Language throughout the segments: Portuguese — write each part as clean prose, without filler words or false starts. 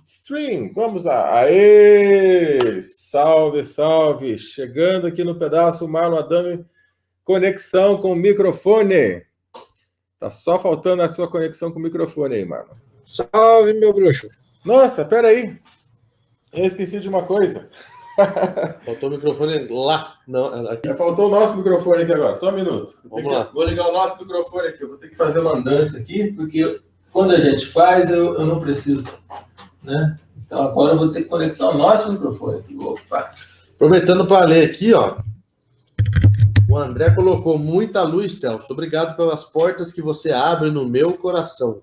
Stream, vamos lá. Aê! Salve, salve! Chegando aqui no pedaço, Marlon Adame, conexão com o microfone. Tá só faltando a sua conexão com o microfone aí, Marlon. Salve, meu bruxo. Nossa, peraí. Eu esqueci de uma coisa. Faltou o microfone lá. Não, aqui. Faltou o nosso microfone aqui agora. Só um minuto. Vamos lá. Vou ligar o nosso microfone aqui. Eu vou ter que fazer uma andança aqui, porque quando a gente faz, eu não preciso, né? Então agora eu vou ter que conectar o nosso microfone aqui. Opa. Aproveitando para ler aqui, ó. O André colocou muita luz, Celso. Obrigado pelas portas que você abre no meu coração.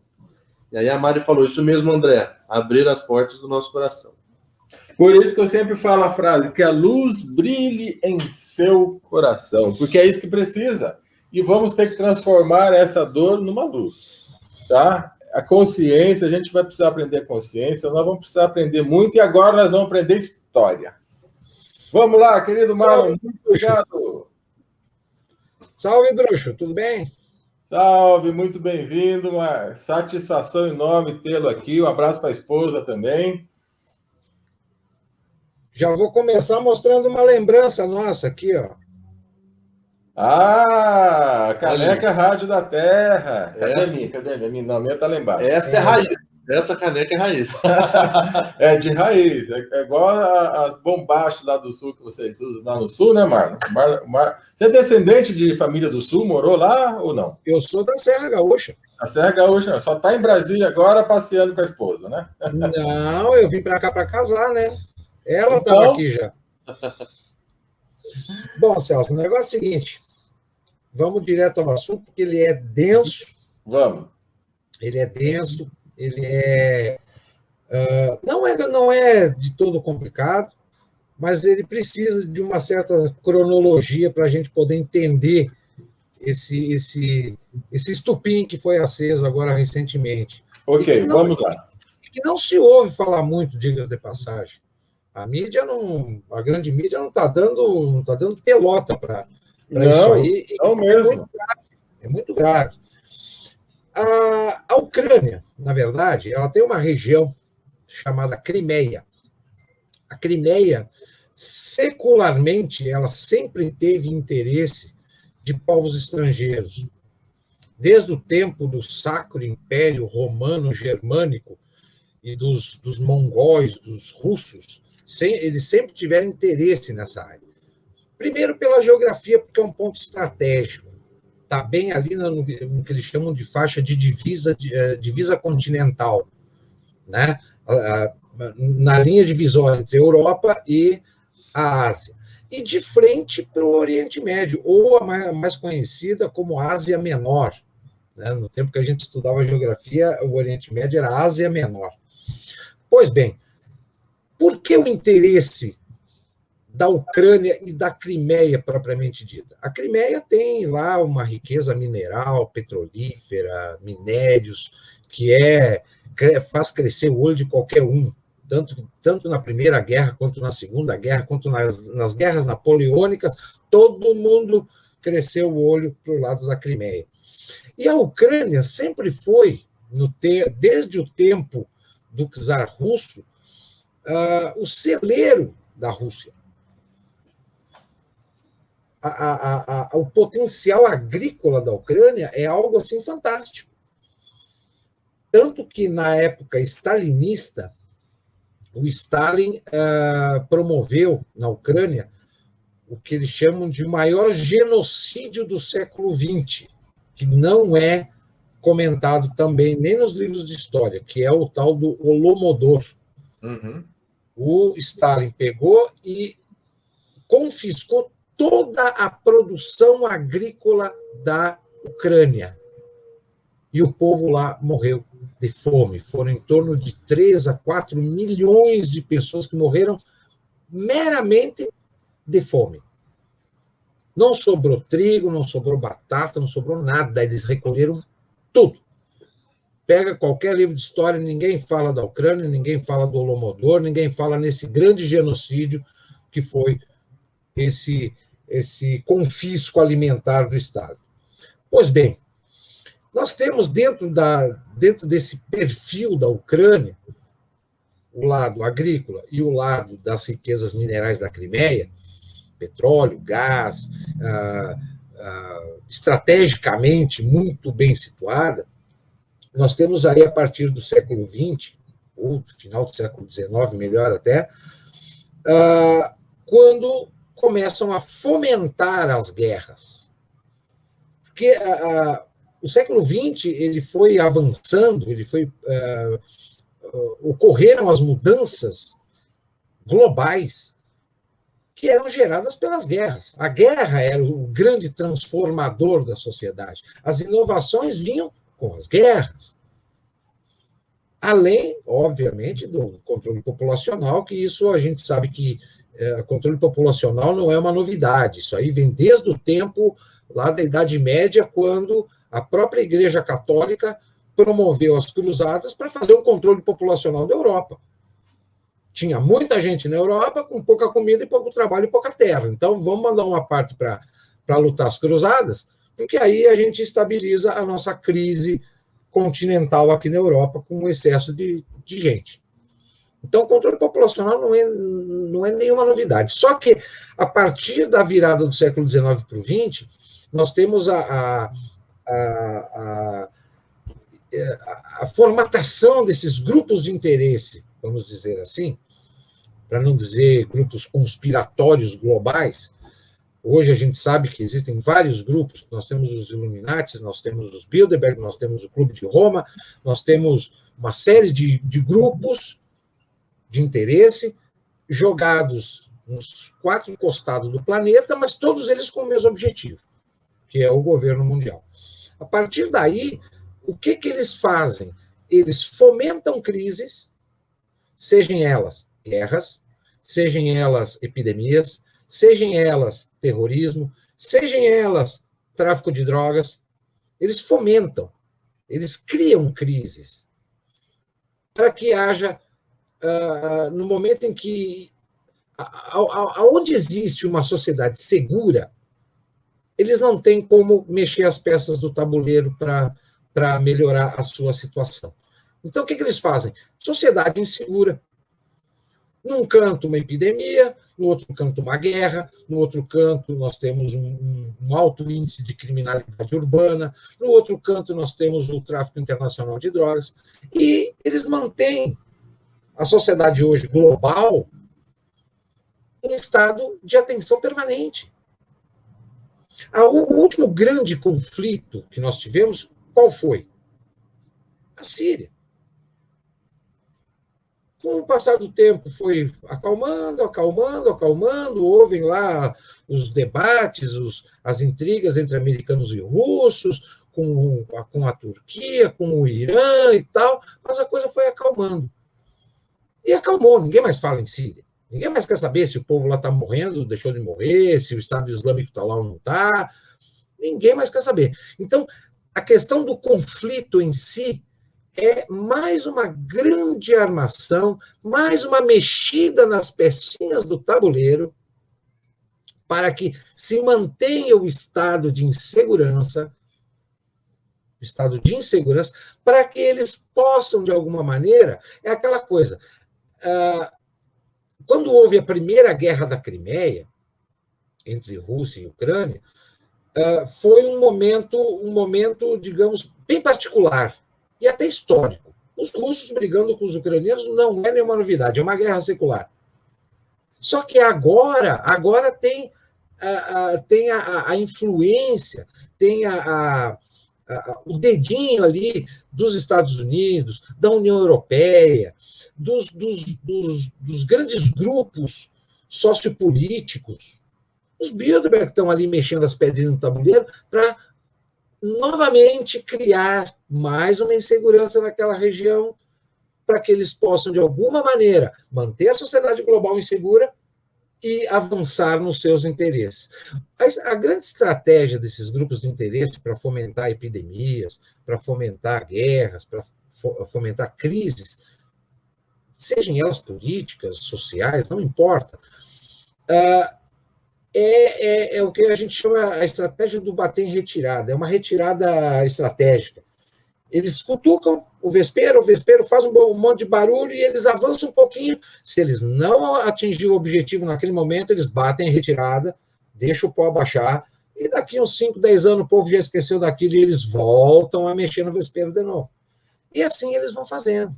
E aí a Mari falou, isso mesmo, André. Abrir as portas do nosso coração. Por isso que eu sempre falo a frase, que a luz brilhe em seu coração, porque é isso que precisa. E vamos ter que transformar essa dor numa luz, tá? A consciência, a gente vai precisar aprender consciência, nós vamos precisar aprender muito, e agora nós vamos aprender história. Vamos lá, querido Marlon, muito obrigado. Salve, bruxo, tudo bem? Salve, muito bem-vindo, uma satisfação enorme tê-lo aqui, um abraço para a esposa também. Já vou começar mostrando uma lembrança nossa aqui, ó. Ah, caneca Rádio da Terra. Cadê a minha? Cadê a minha? Não, a minha tá lá embaixo. Essa é raiz. Essa caneca é raiz. É de raiz. É igual as bombachas lá do Sul que vocês usam lá no Sul, né, Marlon? Você é descendente de família do Sul? Morou lá ou não? Eu sou da Serra Gaúcha. A Serra Gaúcha só tá em Brasília agora passeando com a esposa, né? Não, eu vim para cá para casar, né? Ela estava aqui já. Bom, Celso, o negócio é o seguinte. Vamos direto ao assunto, porque ele é denso. Vamos. Ele é denso, ele é... não é de todo complicado, mas ele precisa de uma certa cronologia para a gente poder entender esse estupim que foi aceso agora recentemente. Ok, vamos lá. Que não se ouve falar muito, diga de passagem. A grande mídia não está dando pelota para isso aí. Não mesmo. É muito grave. A Ucrânia, na verdade, ela tem uma região chamada Crimeia. A Crimeia, secularmente, ela sempre teve interesse de povos estrangeiros. Desde o tempo do Sacro Império Romano Germânico e dos mongóis, dos russos, eles sempre tiveram interesse nessa área. Primeiro, pela geografia, porque é um ponto estratégico. Está bem ali no que eles chamam de faixa de divisa continental, né? Na linha divisória entre a Europa e a Ásia. E de frente para o Oriente Médio, ou a mais conhecida como Ásia Menor. Né? No tempo que a gente estudava geografia, o Oriente Médio era Ásia Menor. Pois bem, por que o interesse da Ucrânia e da Crimeia, propriamente dita? A Crimeia tem lá uma riqueza mineral, petrolífera, minérios, que faz crescer o olho de qualquer um, tanto na Primeira Guerra, quanto na Segunda Guerra, quanto nas guerras napoleônicas, todo mundo cresceu o olho para o lado da Crimeia. E a Ucrânia sempre foi, desde o tempo do czar russo, o celeiro da Rússia. O potencial agrícola da Ucrânia é algo assim fantástico. Tanto que, na época stalinista, o Stalin promoveu na Ucrânia o que eles chamam de maior genocídio do século XX, que não é comentado também nem nos livros de história, que é o tal do Holodomor. Uhum. O Stalin pegou e confiscou toda a produção agrícola da Ucrânia. E o povo lá morreu de fome. Foram em torno de 3 a 4 milhões de pessoas que morreram meramente de fome. Não sobrou trigo, não sobrou batata, não sobrou nada. Eles recolheram tudo. Pega qualquer livro de história, ninguém fala da Ucrânia, ninguém fala do Holodomor, ninguém fala nesse grande genocídio que foi esse confisco alimentar do Estado. Pois bem, nós temos dentro desse perfil da Ucrânia o lado agrícola e o lado das riquezas minerais da Crimeia, petróleo, gás, estrategicamente muito bem situada, nós temos aí, a partir do século XX, ou final do século XIX, melhor até, quando começam a fomentar as guerras. Porque o século XX ele foi avançando, ocorreram as mudanças globais que eram geradas pelas guerras. A guerra era o grande transformador da sociedade. As inovações vinham com as guerras. Além, obviamente, do controle populacional, que isso a gente sabe que controle populacional não é uma novidade. Isso aí vem desde o tempo lá da Idade Média, quando a própria Igreja Católica promoveu as cruzadas para fazer um controle populacional da Europa. Tinha muita gente na Europa com pouca comida e pouco trabalho e pouca terra. Então, vamos mandar uma parte para lutar as cruzadas, porque aí a gente estabiliza a nossa crise continental aqui na Europa com um excesso de gente. Então, o controle populacional não é nenhuma novidade. Só que, a partir da virada do século XIX para o XX, nós temos a formatação desses grupos de interesse, vamos dizer assim, para não dizer grupos conspiratórios globais. Hoje a gente sabe que existem vários grupos, nós temos os Illuminatis, nós temos os Bilderberg, nós temos o Clube de Roma, nós temos uma série de grupos de interesse jogados nos 4 costados do planeta, mas todos eles com o mesmo objetivo, que é o governo mundial. A partir daí, o que eles fazem? Eles fomentam crises, sejam elas guerras, sejam elas epidemias, sejam elas terrorismo, sejam elas tráfico de drogas. Eles fomentam, eles criam crises para que haja, no momento em que, aonde existe uma sociedade segura, eles não têm como mexer as peças do tabuleiro para melhorar a sua situação. Então, o que eles fazem? Sociedade insegura. Num canto, uma epidemia, no outro canto, uma guerra, no outro canto, nós temos um alto índice de criminalidade urbana, no outro canto, nós temos o tráfico internacional de drogas, e eles mantêm a sociedade hoje global em estado de atenção permanente. O último grande conflito que nós tivemos, qual foi? A Síria. Com o passar do tempo, foi acalmando, houve lá os debates, as intrigas entre americanos e russos, com a Turquia, com o Irã e tal, mas a coisa foi acalmando. E acalmou, ninguém mais fala em Síria. Ninguém mais quer saber se o povo lá está morrendo, deixou de morrer, se o Estado Islâmico está lá ou não está. Ninguém mais quer saber. Então, a questão do conflito em si é mais uma grande armação, mais uma mexida nas pecinhas do tabuleiro para que se mantenha o estado de insegurança, para que eles possam, de alguma maneira, é aquela coisa. Quando houve a primeira guerra da Crimeia, entre Rússia e Ucrânia, foi um momento, digamos, bem particular e até histórico. Os russos brigando com os ucranianos não é nenhuma novidade, é uma guerra secular. Só que agora tem a influência, tem o dedinho ali dos Estados Unidos, da União Europeia, dos grandes grupos sociopolíticos. Os Bilderberg estão ali mexendo as pedrinhas no tabuleiro para novamente criar mais uma insegurança naquela região, para que eles possam, de alguma maneira, manter a sociedade global insegura e avançar nos seus interesses. A grande estratégia desses grupos de interesse para fomentar epidemias, para fomentar guerras, para fomentar crises, sejam elas políticas, sociais, não importa, é o que a gente chama a estratégia do bater em retirada, é uma retirada estratégica. Eles cutucam, o vespeiro faz um monte de barulho e eles avançam um pouquinho. Se eles não atingirem o objetivo naquele momento, eles batem em retirada, deixam o pó baixar, e daqui uns 5, 10 anos o povo já esqueceu daquilo e eles voltam a mexer no vespeiro de novo. E assim eles vão fazendo.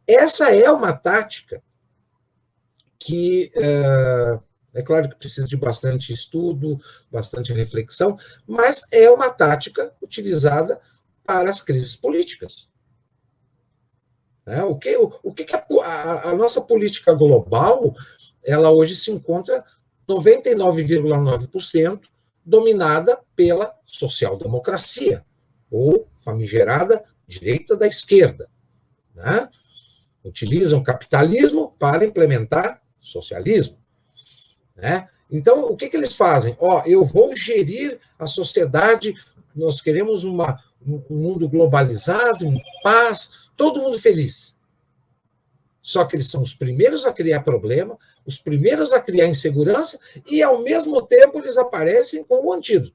Essa é uma tática que, é claro que precisa de bastante estudo, bastante reflexão, mas é uma tática utilizada para as crises políticas. O que a nossa política global, ela hoje se encontra 99,9% dominada pela social-democracia, ou famigerada direita da esquerda. Né? Utilizam capitalismo para implementar socialismo. Né? Então, o que eles fazem? Eu vou gerir a sociedade, nós queremos um mundo globalizado, em paz, todo mundo feliz. Só que eles são os primeiros a criar problema, os primeiros a criar insegurança, e, ao mesmo tempo, eles aparecem com o antídoto.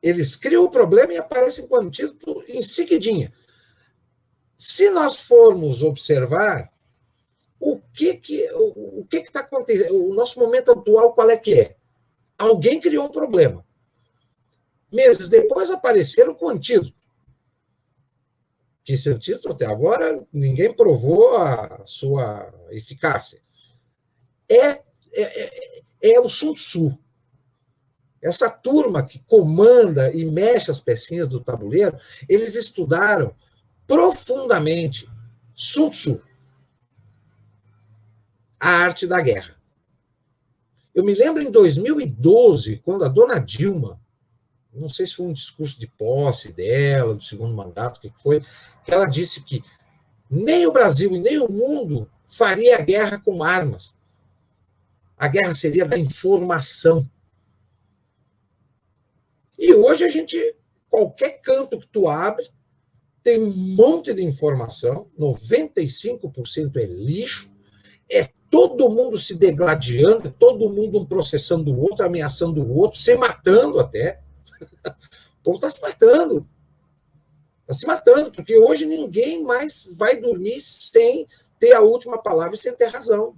Eles criam o problema e aparecem com o antídoto em seguidinha. Se nós formos observar o que está acontecendo, o nosso momento atual, qual é que é? Alguém criou um problema. Meses depois apareceram com o antídoto. Que esse antídoto, até agora, ninguém provou a sua eficácia. É o Sun Tzu. Essa turma que comanda e mexe as pecinhas do tabuleiro, eles estudaram profundamente Sun Tzu, a arte da guerra. Eu me lembro em 2012, quando a dona Dilma, não sei se foi um discurso de posse dela, do segundo mandato, o que foi, que ela disse que nem o Brasil e nem o mundo faria a guerra com armas. A guerra seria da informação. E hoje qualquer canto que tu abre, tem um monte de informação, 95% é lixo, é todo mundo se degladiando, todo mundo um processando o outro, ameaçando o outro, se matando até. O povo está se matando. Está se matando, porque hoje ninguém mais vai dormir sem ter a última palavra e sem ter razão.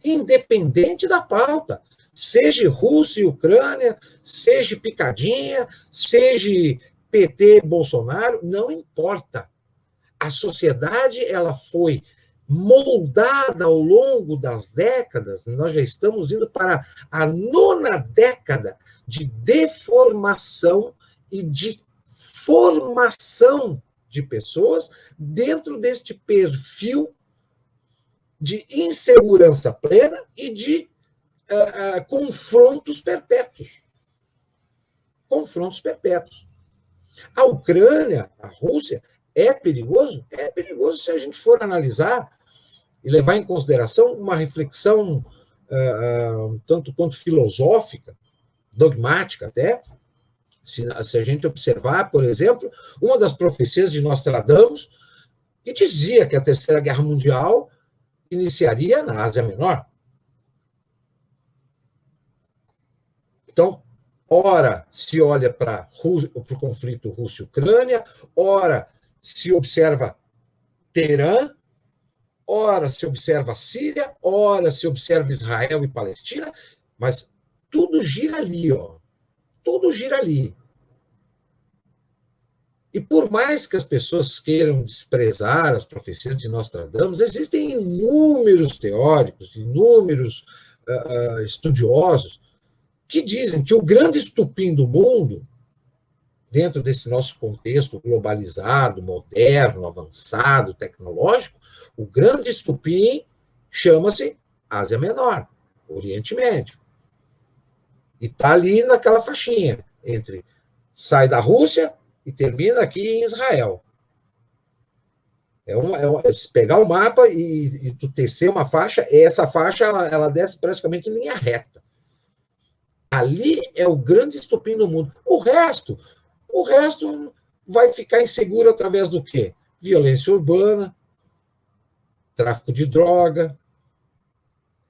Independente da pauta. Seja Rússia e Ucrânia, seja picadinha, seja PT, Bolsonaro, não importa. A sociedade ela foi moldada ao longo das décadas, nós já estamos indo para a 9ª década de deformação e de formação de pessoas dentro deste perfil de insegurança plena e de confrontos perpétuos. Confrontos perpétuos. A Ucrânia, a Rússia, é perigoso? É perigoso se a gente for analisar e levar em consideração uma reflexão tanto quanto filosófica, dogmática até, se a gente observar, por exemplo, uma das profecias de Nostradamus, que dizia que a Terceira Guerra Mundial iniciaria na Ásia Menor. Então, ora se olha para o conflito Rússia-Ucrânia, ora se observa Teherã, ora se observa Síria, ora se observa Israel e Palestina, mas tudo gira ali, ó. Tudo gira ali. E por mais que as pessoas queiram desprezar as profecias de Nostradamus, existem inúmeros teóricos, inúmeros estudiosos que dizem que o grande estupim do mundo, dentro desse nosso contexto globalizado, moderno, avançado, tecnológico, o grande estupim chama-se Ásia Menor, Oriente Médio. E está ali naquela faixinha, sai da Rússia e termina aqui em Israel. Se pegar o mapa e tu tecer uma faixa, essa faixa ela desce praticamente em linha reta. Ali é o grande estupim do mundo. O resto vai ficar inseguro através do quê? Violência urbana, tráfico de droga,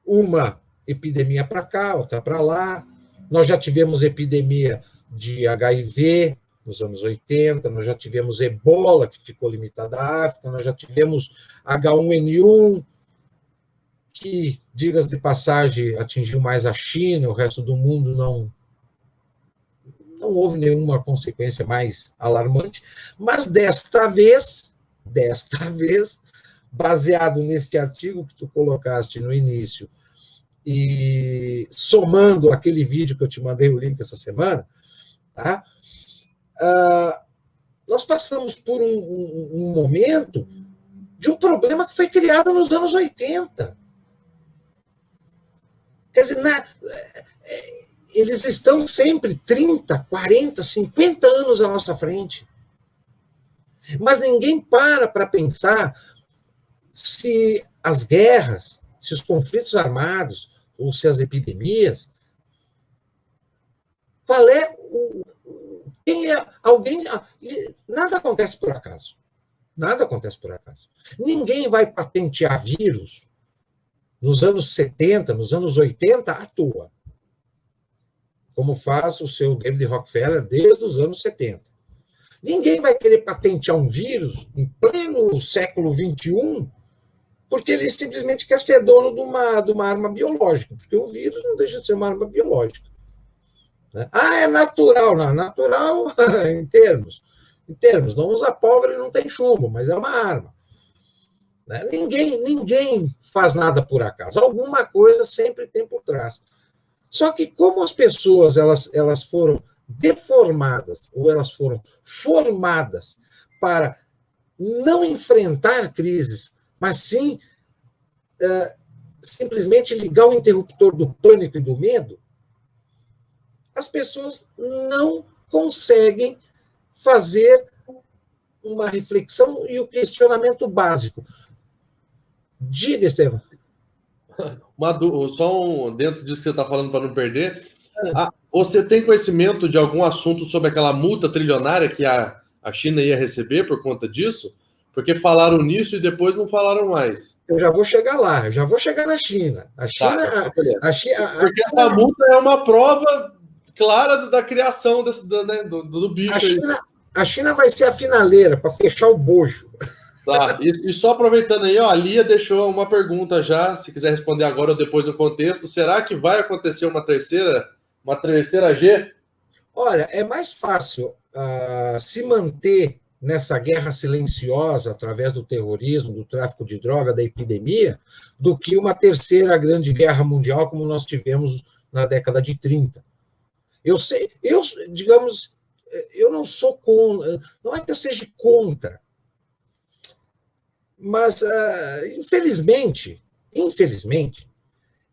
uma epidemia para cá, outra para lá. Nós já tivemos epidemia de HIV nos anos 80, nós já tivemos ebola, que ficou limitada à África, nós já tivemos H1N1, que, diga-se de passagem, atingiu mais a China, o resto do mundo não houve nenhuma consequência mais alarmante, mas desta vez, baseado nesse artigo que tu colocaste no início, e somando aquele vídeo que eu te mandei o link essa semana, tá? Nós passamos por um momento de um problema que foi criado nos anos 80. Quer dizer, eles estão sempre 30, 40, 50 anos à nossa frente. Mas ninguém para pensar se as guerras, se os conflitos armados, ou se as epidemias, qual é quem é alguém. Nada acontece por acaso. Nada acontece por acaso. Ninguém vai patentear vírus nos anos 70, nos anos 80, à toa. Como faz o seu David Rockefeller desde os anos 70. Ninguém vai querer patentear um vírus em pleno século XXI porque ele simplesmente quer ser dono de uma arma biológica, porque um vírus não deixa de ser uma arma biológica. Né? É natural. Não, natural em termos. Não usa pólvora e não tem chumbo, mas é uma arma. Né? Ninguém faz nada por acaso. Alguma coisa sempre tem por trás. Só que como as pessoas elas foram deformadas, ou elas foram formadas para não enfrentar crises, mas sim simplesmente ligar o interruptor do pânico e do medo, as pessoas não conseguem fazer uma reflexão e o questionamento básico. Diga, Estevam. Dentro disso que você está falando para não perder, você tem conhecimento de algum assunto sobre aquela multa trilionária que a China ia receber por conta disso? Porque falaram nisso e depois não falaram mais. Eu já vou chegar lá, eu já vou chegar na China. Porque essa multa é uma prova clara da criação do bicho. A China vai ser a finaleira para fechar o bojo. Tá, e só aproveitando aí, a Lia deixou uma pergunta já, se quiser responder agora ou depois no contexto. Será que vai acontecer uma terceira G? Olha, é mais fácil se manter nessa guerra silenciosa através do terrorismo, do tráfico de droga, da epidemia, do que uma terceira grande guerra mundial como nós tivemos na década de 30. Eu não sou contra, não é que eu seja contra, mas, infelizmente,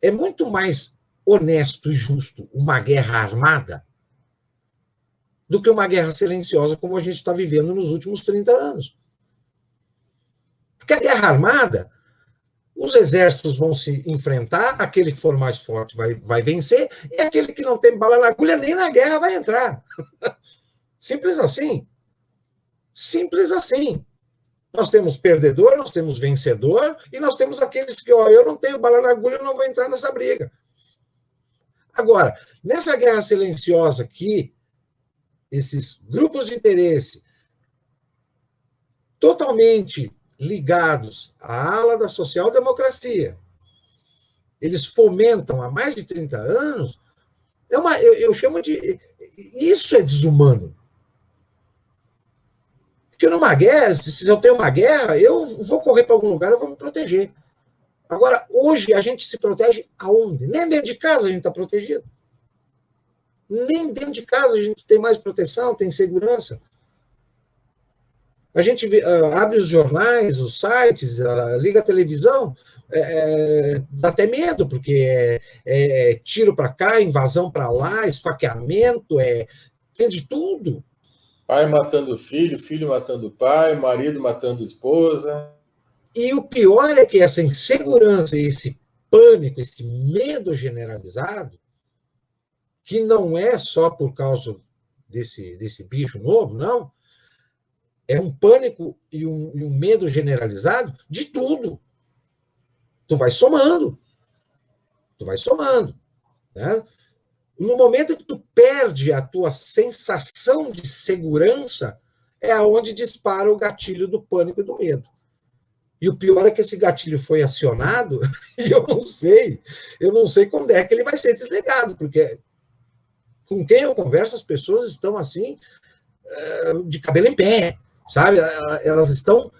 é muito mais honesto e justo uma guerra armada do que uma guerra silenciosa como a gente está vivendo nos últimos 30 anos. Porque a guerra armada, os exércitos vão se enfrentar, aquele que for mais forte vai vencer, e aquele que não tem bala na agulha nem na guerra vai entrar. Simples assim. Simples assim. Nós temos perdedor, nós temos vencedor, e nós temos aqueles que, eu não tenho bala na agulha, eu não vou entrar nessa briga. Agora, nessa guerra silenciosa que esses grupos de interesse totalmente ligados à ala da social-democracia, eles fomentam há mais de 30 anos, eu chamo de... Isso é desumano. Porque numa guerra, se eu tenho uma guerra, eu vou correr para algum lugar, eu vou me proteger. Agora, hoje, a gente se protege aonde? Nem dentro de casa a gente está protegido. Nem dentro de casa a gente tem mais proteção, tem segurança. A gente abre os jornais, os sites, liga a televisão, dá até medo, porque é tiro para cá, invasão para lá, esfaqueamento, tem de tudo. Pai matando filho, filho matando pai, marido matando esposa. E o pior é que essa insegurança, esse pânico, esse medo generalizado, que não é só por causa desse bicho novo, não. É um pânico e um medo generalizado de tudo. Tu vai somando. Né? No momento que tu perde a tua sensação de segurança, é aonde dispara o gatilho do pânico e do medo. E o pior é que esse gatilho foi acionado e eu não sei quando é que ele vai ser desligado, porque com quem eu converso, as pessoas estão assim, de cabelo em pé, sabe? Elas estão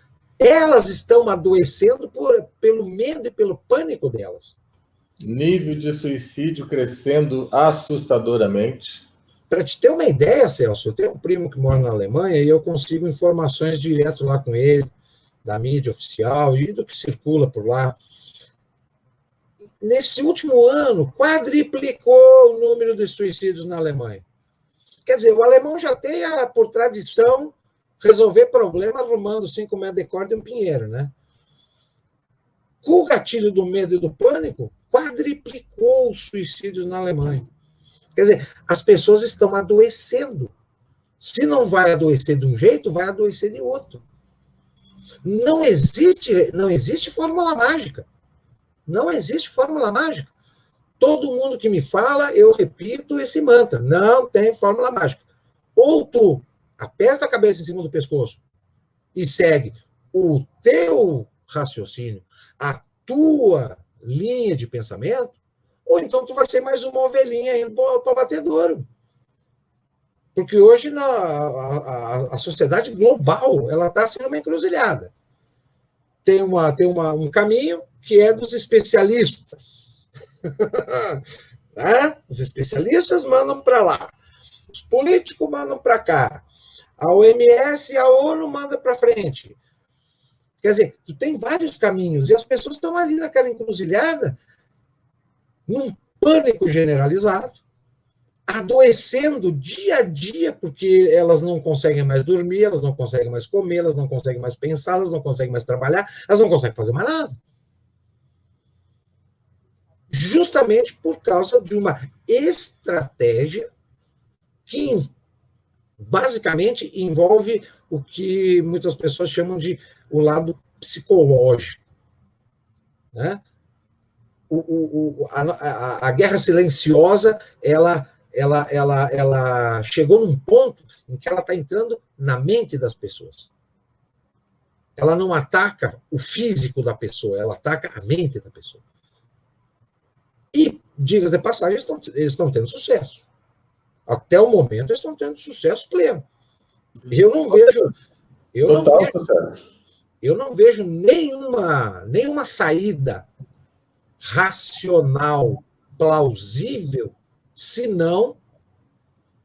adoecendo pelo medo e pelo pânico delas. Nível de suicídio crescendo assustadoramente. Para te ter uma ideia, Celso, eu tenho um primo que mora na Alemanha e eu consigo informações direto lá com ele, da mídia oficial e do que circula por lá. Nesse último ano, quadriplicou o número de suicídios na Alemanha. Quer dizer, o alemão já tem, por tradição, resolver problema arrumando 5 metros de corda e um pinheiro, né? Com o gatilho do medo e do pânico, quadriplicou os suicídios na Alemanha. Quer dizer, as pessoas estão adoecendo. Se não vai adoecer de um jeito, vai adoecer de outro. Não existe fórmula mágica. Não existe fórmula mágica. Todo mundo que me fala, eu repito esse mantra. Não tem fórmula mágica. Ou tu aperta a cabeça em cima do pescoço e segue o teu raciocínio, a tua linha de pensamento, ou então tu vai ser mais uma ovelhinha indo para o batedouro. Porque hoje a sociedade global ela está sendo uma encruzilhada. Tem um caminho que é dos especialistas. Né? Os especialistas mandam para lá. Os políticos mandam para cá. A OMS e a ONU mandam para frente. Quer dizer, tu tem vários caminhos e as pessoas estão ali naquela encruzilhada, num pânico generalizado, adoecendo dia a dia, porque elas não conseguem mais dormir, elas não conseguem mais comer, elas não conseguem mais pensar, elas não conseguem mais trabalhar, elas não conseguem fazer mais nada. Justamente por causa de uma estratégia que basicamente envolve o que muitas pessoas chamam de o lado psicológico. Né? A guerra silenciosa, ela chegou num ponto em que ela está entrando na mente das pessoas. Ela não ataca o físico da pessoa, ela ataca a mente da pessoa. E, diga de passagem, eles estão tendo sucesso. Até o momento, eles estão tendo sucesso pleno. Eu não vejo nenhuma saída racional, plausível, se não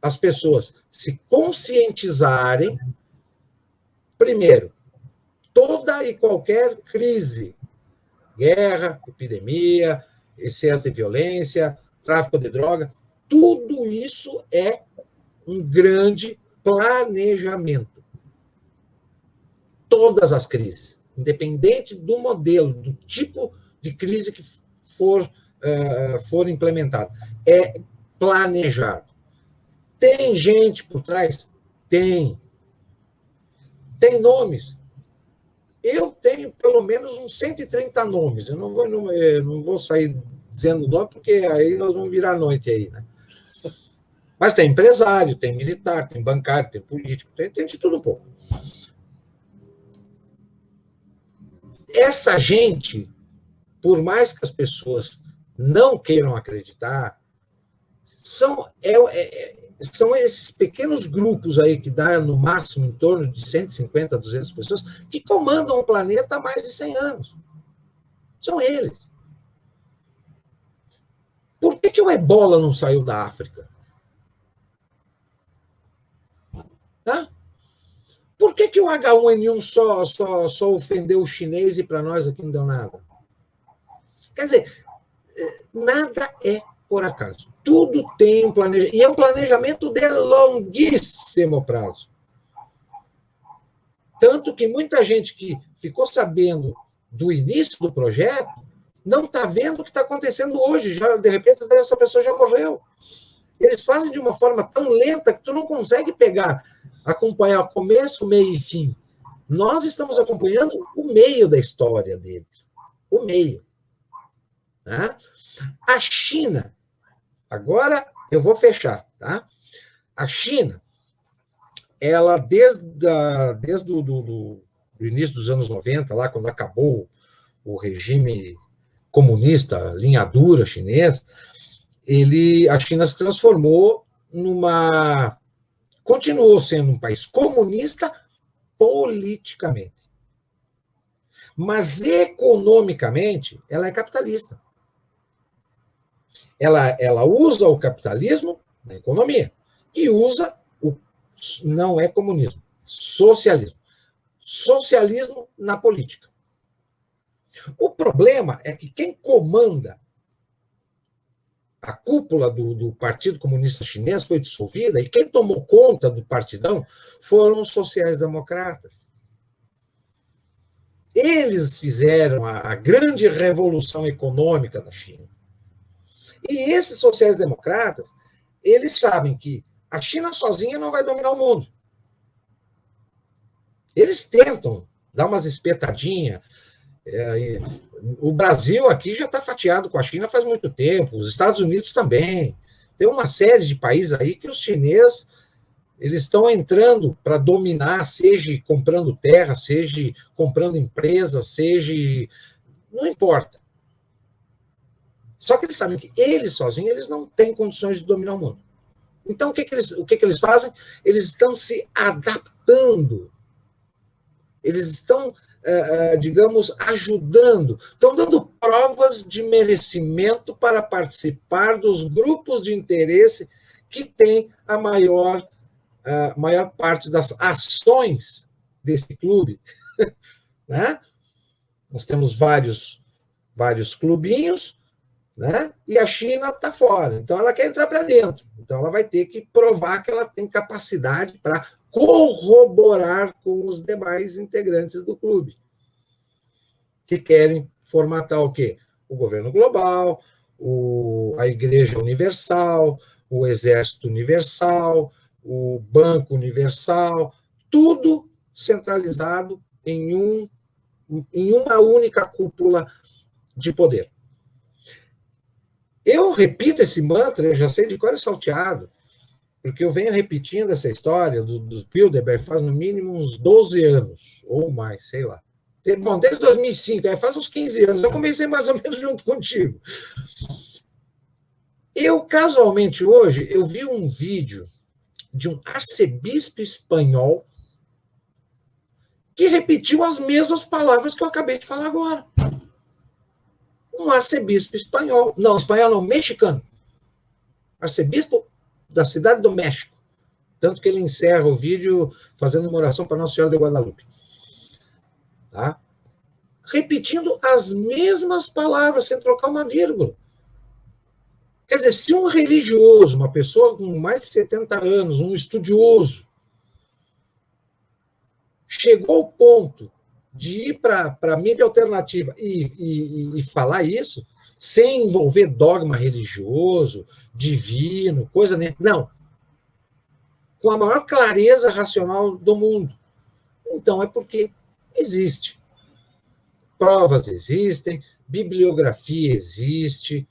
as pessoas se conscientizarem, primeiro, toda e qualquer crise, guerra, epidemia, excesso de violência, tráfico de droga, tudo isso é um grande planejamento. Todas as crises, independente do modelo, do tipo de crise que for implementado, é planejado. Tem gente por trás? Tem. Tem nomes? Eu tenho pelo menos uns 130 nomes. Eu não vou sair dizendo nome, porque aí nós vamos virar a noite aí, né? Mas tem empresário, tem militar, tem bancário, tem político, tem de tudo um pouco. Essa gente, por mais que as pessoas não queiram acreditar, são esses pequenos grupos aí que dá no máximo em torno de 150 a 200 pessoas que comandam o planeta há mais de 100 anos. São eles. Por que o ebola não saiu da África? Tá? Por que o H1N1 só ofendeu o chinês e para nós aqui não deu nada? Quer dizer, nada é por acaso. Tudo tem um planejamento. E é um planejamento de longuíssimo prazo. Tanto que muita gente que ficou sabendo do início do projeto não está vendo o que está acontecendo hoje. Já, de repente, essa pessoa já morreu. Eles fazem de uma forma tão lenta que tu não consegue acompanhar começo, meio e fim. Nós estamos acompanhando o meio da história deles. O meio. Tá? A China, agora Eu vou fechar, tá? A China, ela, desde do início dos anos 90, lá quando acabou o regime comunista, linha dura chinês, a China se transformou continuou sendo um país comunista politicamente. Mas economicamente, ela é capitalista. Ela usa o capitalismo na economia e usa não é comunismo, socialismo. Socialismo na política. O problema é que quem comanda a cúpula do Partido Comunista Chinês foi dissolvida e quem tomou conta do partidão foram os sociais-democratas. Eles fizeram a grande revolução econômica da China. E esses sociais-democratas, eles sabem que a China sozinha não vai dominar o mundo. Eles tentam dar umas espetadinhas. O Brasil aqui já está fatiado com a China faz muito tempo, os Estados Unidos também. Tem uma série de países aí que os chineses eles estão entrando para dominar, seja comprando terra, seja comprando empresas, seja... Não importa. Só que eles sabem que eles sozinhos eles não têm condições de dominar o mundo. Então, o que eles fazem? Eles estão se adaptando. Eles estão, digamos, ajudando, estão dando provas de merecimento para participar dos grupos de interesse que têm a maior parte das ações desse clube. Né? Nós temos vários clubinhos, né? E a China está fora. Então, ela quer entrar para dentro. Então, ela vai ter que provar que ela tem capacidade para corroborar com os demais integrantes do clube, que querem formatar o quê? O governo global, a Igreja Universal, o Exército Universal, o Banco Universal, tudo centralizado em uma única cúpula de poder. Eu repito esse mantra, eu já sei de cor e salteado, porque eu venho repetindo essa história dos Bilderberg faz no mínimo uns 12 anos, ou mais, sei lá. Bom, desde 2005, faz uns 15 anos, eu comecei mais ou menos junto contigo. Casualmente, hoje, eu vi um vídeo de um arcebispo espanhol que repetiu as mesmas palavras que eu acabei de falar agora. Um arcebispo espanhol, não, mexicano. Arcebispo da cidade do México. Tanto que ele encerra o vídeo fazendo uma oração para Nossa Senhora de Guadalupe. Tá? Repetindo as mesmas palavras, sem trocar uma vírgula. Quer dizer, se um religioso, uma pessoa com mais de 70 anos, um estudioso, chegou ao ponto de ir para a mídia alternativa e falar isso, sem envolver dogma religioso, divino, coisa nem... Não. Com a maior clareza racional do mundo. Então, é porque existe. Provas existem, bibliografia existe,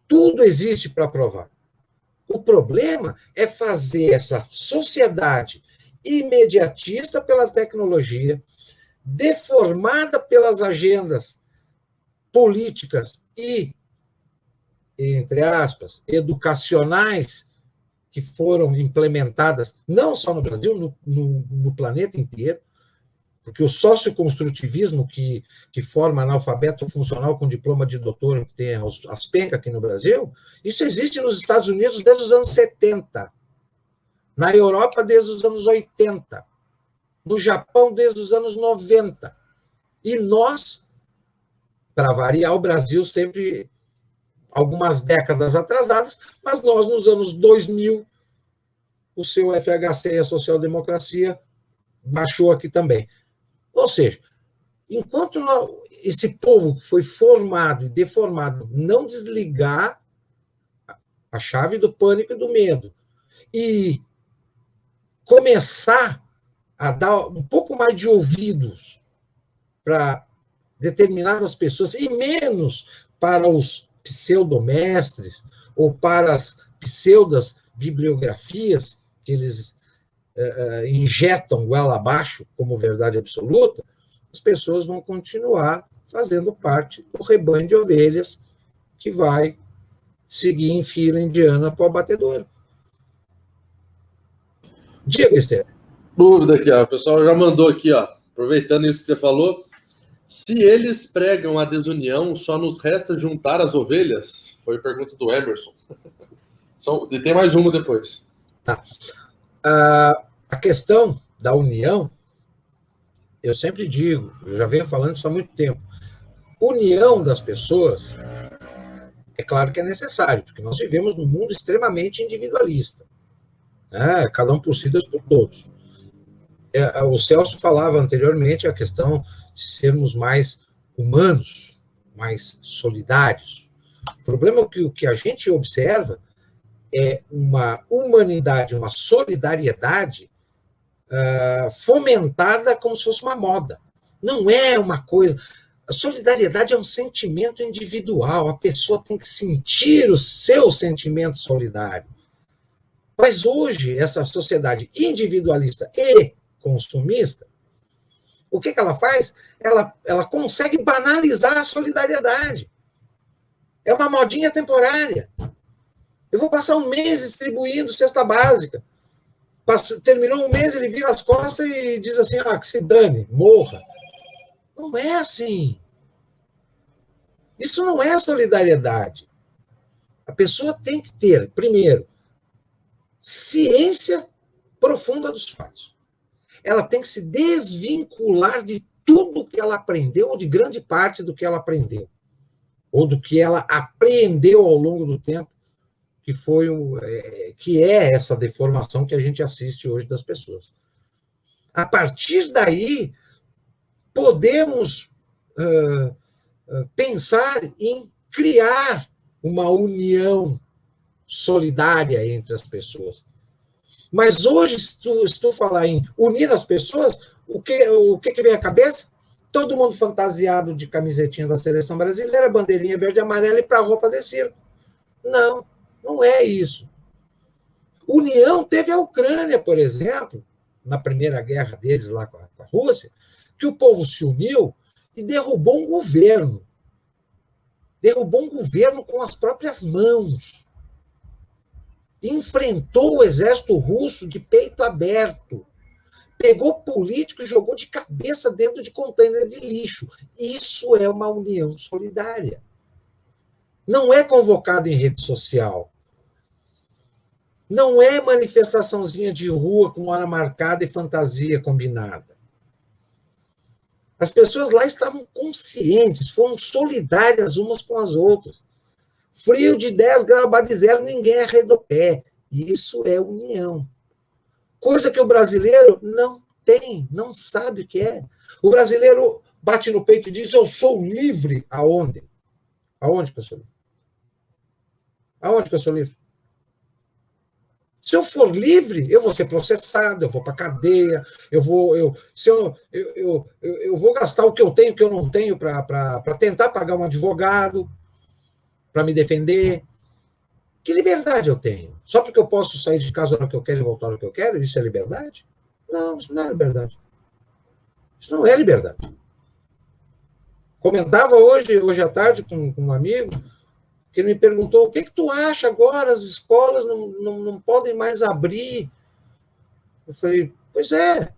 tudo existe para provar. O problema é fazer essa sociedade imediatista pela tecnologia, deformada pelas agendas políticas e, entre aspas, educacionais que foram implementadas não só no Brasil, no planeta inteiro, porque o socioconstrutivismo que forma analfabeto funcional com diploma de doutor, que tem as pencas aqui no Brasil, isso existe nos Estados Unidos desde os anos 70, na Europa desde os anos 80, no Japão desde os anos 90. E nós, para variar, o Brasil sempre algumas décadas atrasadas, mas nós, nos anos 2000, o seu FHC e a social-democracia baixou aqui também. Ou seja, enquanto esse povo que foi formado e deformado não desligar a chave do pânico e do medo e começar a dar um pouco mais de ouvidos para determinadas pessoas e menos para os pseudomestres ou para as pseudas bibliografias que eles injetam goela abaixo como verdade absoluta, as pessoas vão continuar fazendo parte do rebanho de ovelhas que vai seguir em fila indiana para o abatedouro. Diga, Esther. Dúvida aqui, ó. O pessoal já mandou aqui, ó. Aproveitando isso que você falou. Se eles pregam a desunião, só nos resta juntar as ovelhas? Foi a pergunta do Emerson. E tem mais uma depois. Tá. A questão da união, eu sempre digo, eu já venho falando isso há muito tempo, união das pessoas, é claro que é necessário, porque nós vivemos num mundo extremamente individualista. Né? Cada um por si, Deus por todos. O Celso falava anteriormente a questão de sermos mais humanos, mais solidários. O problema é que o que a gente observa é uma humanidade, uma solidariedade fomentada como se fosse uma moda. Não é uma coisa... A solidariedade é um sentimento individual, a pessoa tem que sentir o seu sentimento solidário. Mas hoje, essa sociedade individualista e consumista, o que ela faz? Ela consegue banalizar a solidariedade. É uma modinha temporária. Eu vou passar um mês distribuindo cesta básica. Terminou um mês, ele vira as costas e diz assim, que se dane, morra. Não é assim. Isso não é solidariedade. A pessoa tem que ter, primeiro, ciência profunda dos fatos. Ela tem que se desvincular de tudo que ela aprendeu, ou de grande parte do que ela aprendeu, ou do que ela apreendeu ao longo do tempo, que é essa deformação que a gente assiste hoje das pessoas. A partir daí, podemos pensar em criar uma união solidária entre as pessoas. Mas hoje, se tu falar em unir as pessoas, o que vem à cabeça? Todo mundo fantasiado de camisetinha da seleção brasileira, bandeirinha verde e amarela, e para a rua fazer circo. Não, não é isso. União teve a Ucrânia, por exemplo, na primeira guerra deles lá com a Rússia, que o povo se uniu e derrubou um governo. Derrubou um governo com as próprias mãos. Enfrentou o exército russo de peito aberto. Pegou político e jogou de cabeça dentro de container de lixo. Isso é uma união solidária. Não é convocado em rede social. Não é manifestaçãozinha de rua com hora marcada e fantasia combinada. As pessoas lá estavam conscientes, foram solidárias umas com as outras. Frio de 10 graus abaixo de zero, ninguém arreda o pé. Isso é união. Coisa que o brasileiro não tem, não sabe o que é. O brasileiro bate no peito e diz, eu sou livre. Aonde? Aonde que eu sou livre? Aonde que eu sou livre? Se eu for livre, eu vou ser processado, eu vou para a cadeia, eu vou gastar o que eu tenho, o que eu não tenho, para tentar pagar um advogado, para me defender. Que liberdade eu tenho? Só porque eu posso sair de casa no que eu quero e voltar no que eu quero? Isso é liberdade? Não, isso não é liberdade. Isso não é liberdade. Comentava hoje à tarde com um amigo, que ele me perguntou, o que tu acha agora? As escolas não podem mais abrir. Eu falei, pois é,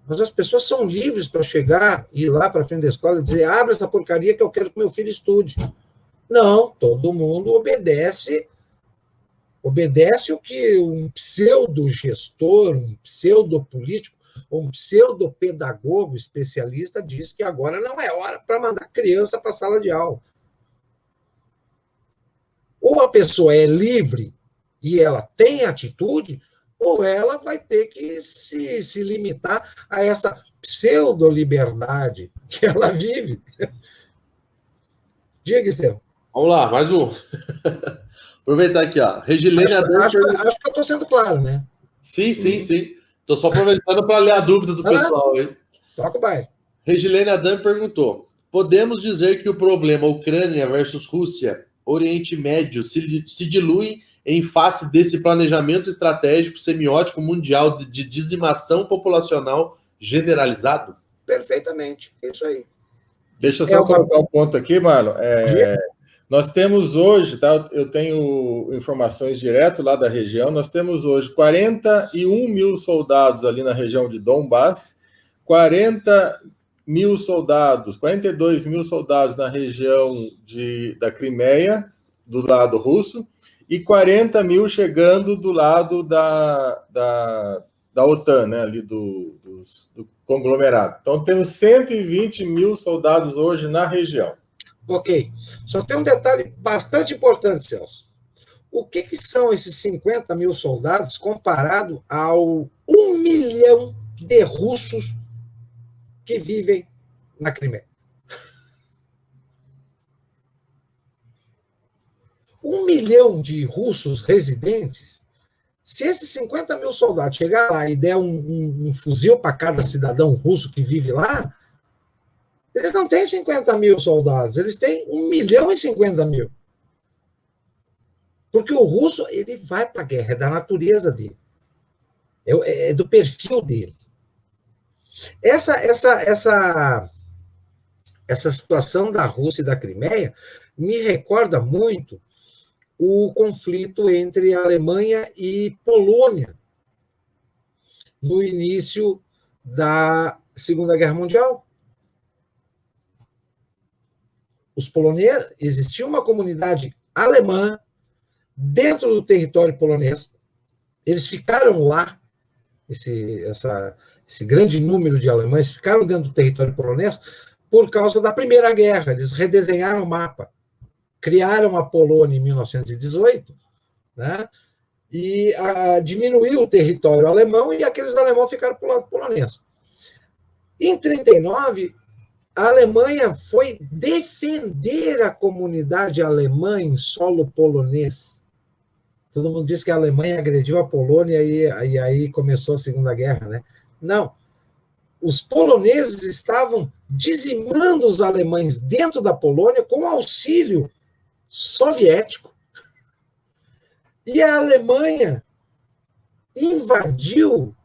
mas as pessoas são livres para chegar, ir lá para frente da escola e dizer, abre essa porcaria que eu quero que meu filho estude. Não, todo mundo obedece o que um pseudo-gestor, um pseudo-político, um pseudo-pedagogo especialista diz que agora não é hora para mandar criança para a sala de aula. Ou a pessoa é livre e ela tem atitude, ou ela vai ter que se limitar a essa pseudo-liberdade que ela vive. Diga, Céu. Vamos lá, mais um. Aproveitar aqui, ó. Regilene Adam. Acho que eu estou sendo claro, né? Sim. Estou só aproveitando para ler a dúvida do pessoal aí. Toca o baile. Regilene Adam perguntou: podemos dizer que o problema Ucrânia versus Rússia Oriente Médio se diluem em face desse planejamento estratégico semiótico mundial de dizimação populacional generalizado? Perfeitamente, é isso aí. Deixa eu só colocar um ponto aqui, Marlon. Nós temos hoje, tá? Eu tenho informações direto lá da região, nós temos hoje 41 mil soldados ali na região de Donbass, 42 mil soldados na região da Crimeia, do lado russo, e 40 mil chegando do lado da OTAN, né, ali do conglomerado. Então, temos 120 mil soldados hoje na região. Ok. Só tem um detalhe bastante importante, Celso. O que são esses 50 mil soldados comparado ao 1 milhão de russos que vivem na Crimeia? 1 milhão de russos residentes, se esses 50 mil soldados chegar lá e der um fuzil para cada cidadão russo que vive lá, eles não têm 50 mil soldados, eles têm 1 milhão e 50 mil. Porque o russo, ele vai para a guerra, é da natureza dele. É do perfil dele. Essa situação da Rússia e da Crimeia me recorda muito o conflito entre Alemanha e Polônia no início da Segunda Guerra Mundial. Os poloneses, existia uma comunidade alemã dentro do território polonês. Eles ficaram lá, esse grande número de alemães ficaram dentro do território polonês por causa da Primeira Guerra. Eles redesenharam o mapa, criaram a Polônia em 1918, né? E diminuiu o território alemão e aqueles alemães ficaram para o lado polonês. Em 1939, a Alemanha foi defender a comunidade alemã em solo polonês. Todo mundo diz que a Alemanha agrediu a Polônia e aí começou a Segunda Guerra, né? Não. Os poloneses estavam dizimando os alemães dentro da Polônia com auxílio soviético. E a Alemanha invadiu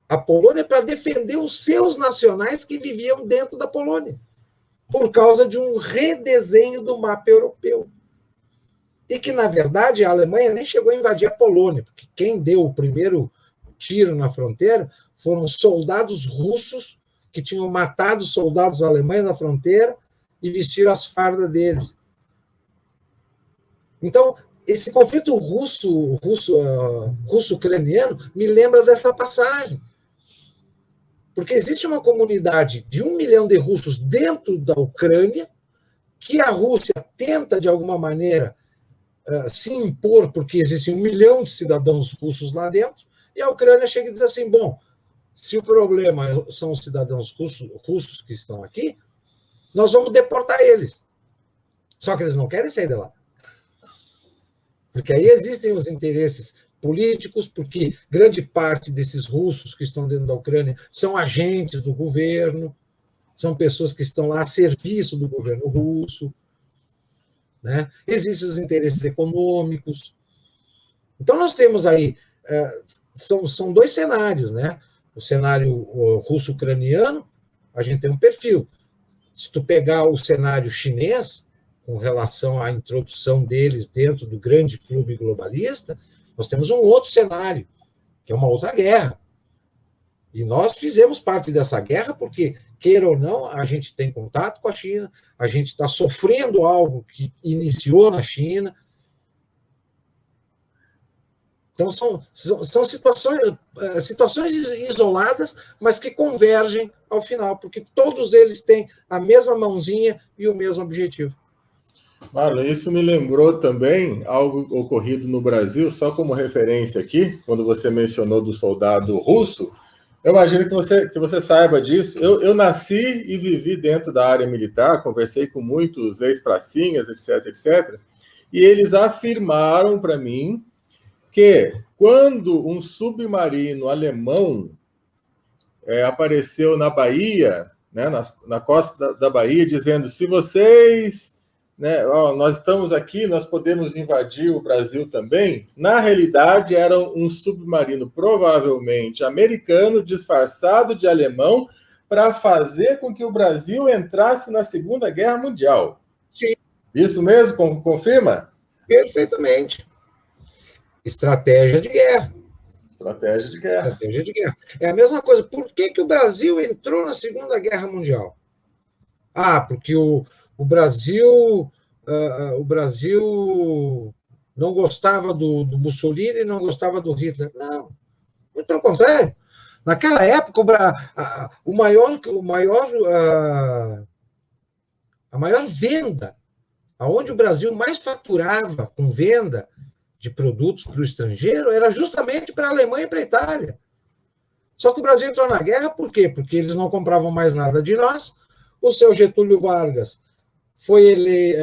a Polônia para defender os seus nacionais que viviam dentro da Polônia, por causa de um redesenho do mapa europeu. E que, na verdade, a Alemanha nem chegou a invadir a Polônia, porque quem deu o primeiro tiro na fronteira foram soldados russos que tinham matado soldados alemães na fronteira e vestiram as fardas deles. Então, esse conflito russo-ucraniano me lembra dessa passagem. Porque existe uma comunidade de 1 milhão de russos dentro da Ucrânia, que a Rússia tenta, de alguma maneira, se impor, porque existem 1 milhão de cidadãos russos lá dentro, e a Ucrânia chega e diz assim, bom, se o problema são os cidadãos russos que estão aqui, nós vamos deportar eles. Só que eles não querem sair de lá. Porque aí existem os interesses políticos, porque grande parte desses russos que estão dentro da Ucrânia são agentes do governo, são pessoas que estão lá a serviço do governo russo, né? Existem os interesses econômicos. Então, nós temos aí, são dois cenários, né? O cenário russo-ucraniano, a gente tem um perfil. Se tu pegar o cenário chinês, com relação à introdução deles dentro do grande clube globalista, nós temos um outro cenário, que é uma outra guerra. E nós fizemos parte dessa guerra porque, queira ou não, a gente tem contato com a China, a gente está sofrendo algo que iniciou na China. Então, são situações isoladas, mas que convergem ao final, porque todos eles têm a mesma mãozinha e o mesmo objetivo. Marlon, isso me lembrou também algo ocorrido no Brasil, só como referência aqui, quando você mencionou do soldado russo. Eu imagino que você saiba disso. Eu nasci e vivi dentro da área militar, conversei com muitos ex-pracinhas, etc, etc, e eles afirmaram para mim que quando um submarino alemão apareceu na Bahia, né, na costa da Bahia, dizendo, se vocês né? Ó, nós estamos aqui, nós podemos invadir o Brasil também. Na realidade, era um submarino, provavelmente americano, disfarçado de alemão, para fazer com que o Brasil entrasse na Segunda Guerra Mundial. Sim. Isso mesmo? Confirma? Perfeitamente. Estratégia de guerra. Estratégia de guerra. Estratégia de guerra. É a mesma coisa. Por que o Brasil entrou na Segunda Guerra Mundial? Porque o Brasil não gostava do Mussolini e não gostava do Hitler. Não, muito pelo contrário. Naquela época, a maior venda, aonde o Brasil mais faturava com venda de produtos para o estrangeiro, era justamente para a Alemanha e para a Itália. Só que o Brasil entrou na guerra por quê? Porque eles não compravam mais nada de nós. O seu Getúlio Vargas foi ele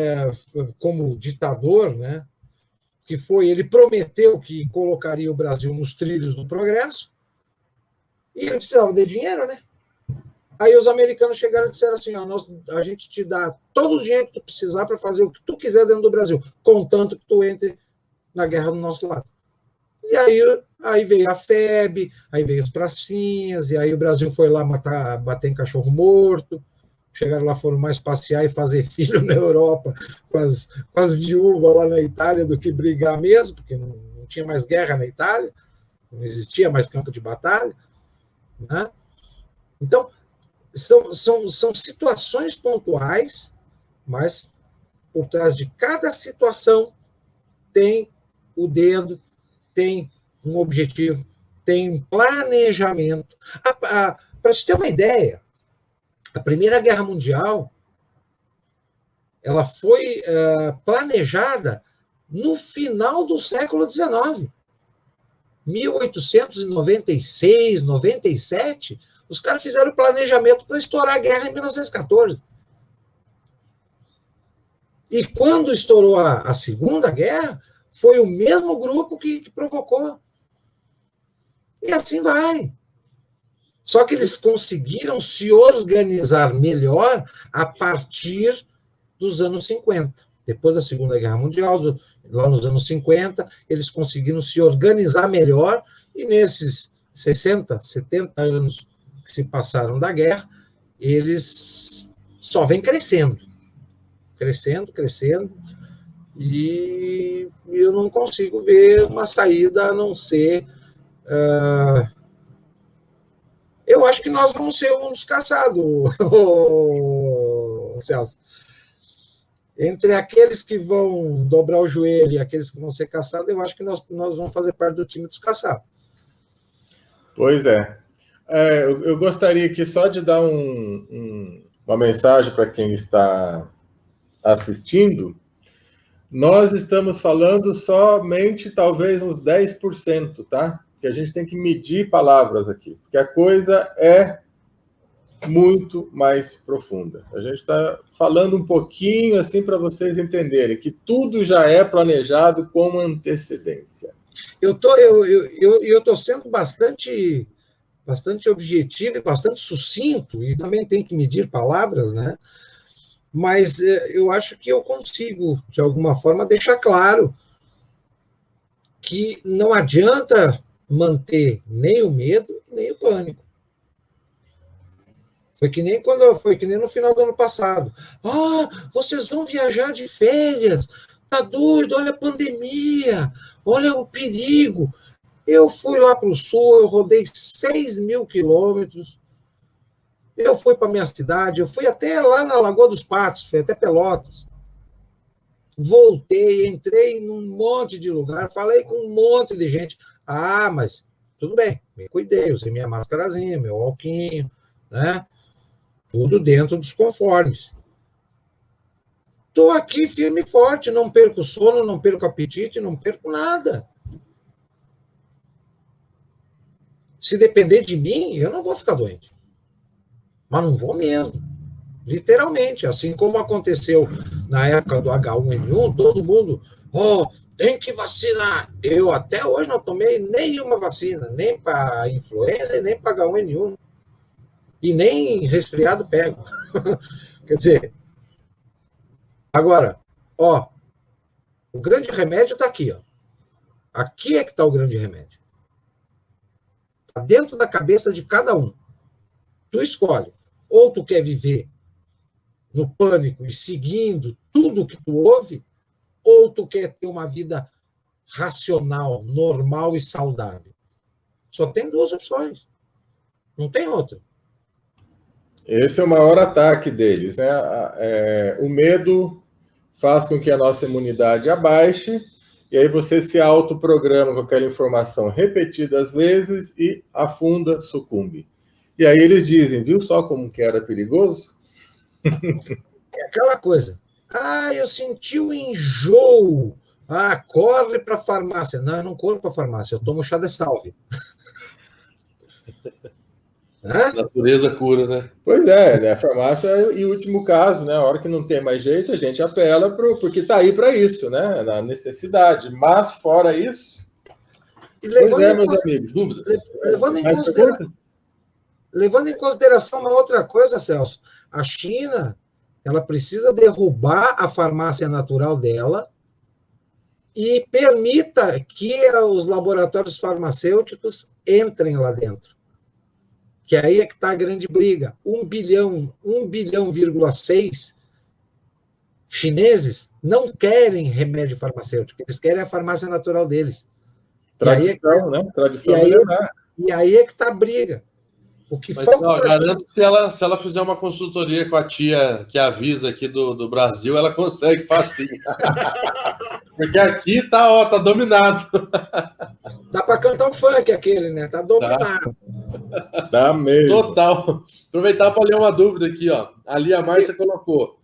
como ditador, né? Ele prometeu que colocaria o Brasil nos trilhos do progresso, e ele precisava de dinheiro, né? Aí os americanos chegaram e disseram assim, a gente te dá todo o dinheiro que tu precisar para fazer o que tu quiser dentro do Brasil, contanto que tu entre na guerra do nosso lado. E aí veio a FEB, aí veio as pracinhas, e aí o Brasil foi lá bater em cachorro morto, chegaram lá, foram mais passear e fazer filho na Europa com as viúvas lá na Itália do que brigar mesmo, porque não tinha mais guerra na Itália, não existia mais campo de batalha, né? Então, são situações pontuais, mas por trás de cada situação tem o dedo, tem um objetivo, tem um planejamento. Para você ter uma ideia, a Primeira Guerra Mundial ela foi planejada no final do século XIX. 1896, 97, os caras fizeram o planejamento para estourar a guerra em 1914. E quando estourou a Segunda Guerra, foi o mesmo grupo que provocou. E assim vai. Só que eles conseguiram se organizar melhor a partir dos anos 50. Depois da Segunda Guerra Mundial, lá nos anos 50, eles conseguiram se organizar melhor, e nesses 60, 70 anos que se passaram da guerra, eles só vêm crescendo, e eu não consigo ver uma saída a não ser... eu acho que nós vamos ser uns caçados, Celso. Entre aqueles que vão dobrar o joelho e aqueles que vão ser caçados, eu acho que nós vamos fazer parte do time dos caçados. Pois é. Eu gostaria aqui só de dar uma mensagem para quem está assistindo. Nós estamos falando somente, talvez, uns 10%, tá? Que a gente tem que medir palavras aqui, porque a coisa é muito mais profunda. A gente está falando um pouquinho assim para vocês entenderem que tudo já é planejado com antecedência. Eu tô sendo bastante objetivo e bastante sucinto, e também tem que medir palavras, né? Mas eu acho que eu consigo, de alguma forma, deixar claro que não adianta manter nem o medo, nem o pânico. Foi que nem no final do ano passado. Vocês vão viajar de férias, tá doido, olha a pandemia, olha o perigo. Eu fui lá para o sul, eu rodei 6.000 quilômetros, eu fui para minha cidade, eu fui até lá na Lagoa dos Patos, fui até Pelotas. Voltei, entrei num monte de lugar, falei com um monte de gente. Mas tudo bem, me cuidei, usei minha máscarazinha, meu alquinho, né? Tudo dentro dos conformes. Estou aqui firme e forte, não perco sono, não perco apetite, não perco nada. Se depender de mim, eu não vou ficar doente. Mas não vou mesmo. Literalmente. Assim como aconteceu na época do H1N1, todo mundo, tem que vacinar. Eu até hoje não tomei nenhuma vacina, nem para influenza e nem para H1N1. E nem resfriado pego. Quer dizer, agora, Ó, o grande remédio está aqui, ó. Aqui é que está o grande remédio. Está dentro da cabeça de cada um. Tu escolhe. Ou tu quer viver no pânico e seguindo tudo que tu ouve, ou tu quer ter uma vida racional, normal e saudável. Só tem duas opções. Não tem outra. Esse é o maior ataque deles, né? O medo faz com que a nossa imunidade abaixe, e aí você se autoprograma com aquela informação repetidas vezes e afunda, sucumbe. E aí eles dizem, viu só como que era perigoso? É aquela coisa. Ah, eu senti o enjoo. Ah, corre para a farmácia. Não, eu não corro para a farmácia, eu tomo chá de salve. A natureza cura, né? Pois é, né? A farmácia e último caso, né? A hora que não tem mais jeito, a gente apela porque está aí para isso, né? Na necessidade. Mas fora isso, pois é, meus amigos, dúvidas. Levando em consideração uma outra coisa, Celso, a China, ela precisa derrubar a farmácia natural dela e permita que os laboratórios farmacêuticos entrem lá dentro. Que aí é que está a grande briga. 1 bilhão,6 chineses não querem remédio farmacêutico, eles querem a farmácia natural deles. Tradição, né? Tradição. E aí é que está a briga. O que Mas não, garanto que se ela fizer uma consultoria com a tia que avisa aqui do Brasil, ela consegue facinho. Porque aqui tá dominado. Dá para cantar o funk aquele, né? Tá dominado. Dá mesmo. Total. Aproveitar para ler uma dúvida aqui, ó. Ali a Márcia colocou.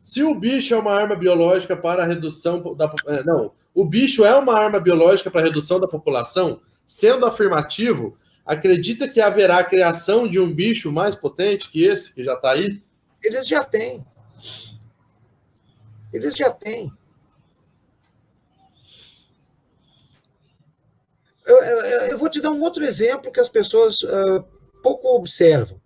Se o bicho é uma arma biológica para a redução da... Não, o bicho é uma arma biológica para a redução da população? Sendo afirmativo, acredita que haverá a criação de um bicho mais potente que esse, que já está aí? Eles já têm. Eles já têm. Eu vou te dar um outro exemplo que as pessoas pouco observam.